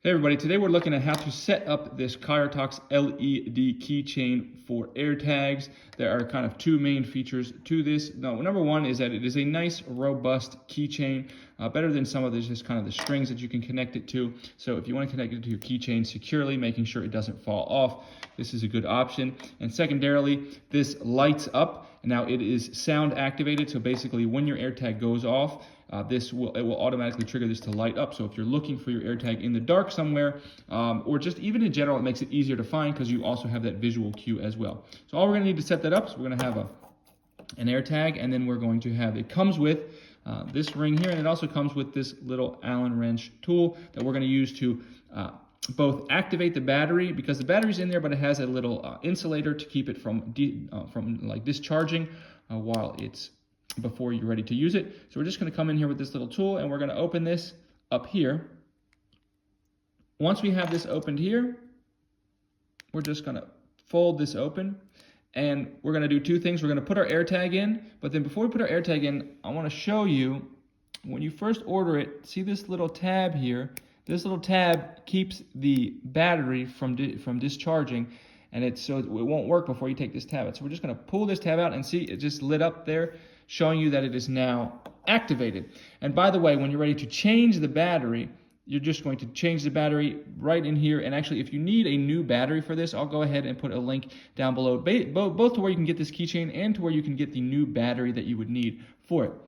Hey everybody, today we're looking at how to set up this Kyretox LED keychain for AirTags. There are kind of two main features to this. Now, number one is that it is a nice, robust keychain, better than some of the just kind of the strings that you can connect it to. So if you want to connect it to your keychain securely, making sure it doesn't fall off, this is a good option. And secondarily, this lights up. Now it is sound activated, so basically when your AirTag goes off, it will automatically trigger this to light up. So if you're looking for your AirTag in the dark somewhere, or just even in general, it makes it easier to find because you also have that visual cue as well. So all we're going to need to set that up, so we're going to have an AirTag, and then we're going to have, it comes with this ring here, and it also comes with this little Allen wrench tool that we're going to use to both activate the battery, because the battery's in there, but it has a little insulator to keep it from discharging while it's before you're ready to use it. So we're just going to come in here with this little tool, and we're going to open this up here. Once we have this opened here, we're just going to fold this open, and we're going to do two things. We're going to put our AirTag in, but then before we put our AirTag in, I want to show you, when you first order it, see this little tab here? This little tab keeps the battery from discharging, and so it won't work before you take this tab out. So we're just going to pull this tab out, and see it just lit up there, showing you that it is now activated. And by the way, when you're ready to change the battery, you're just going to change the battery right in here. And actually, if you need a new battery for this, I'll go ahead and put a link down below, both to where you can get this keychain and to where you can get the new battery that you would need for it.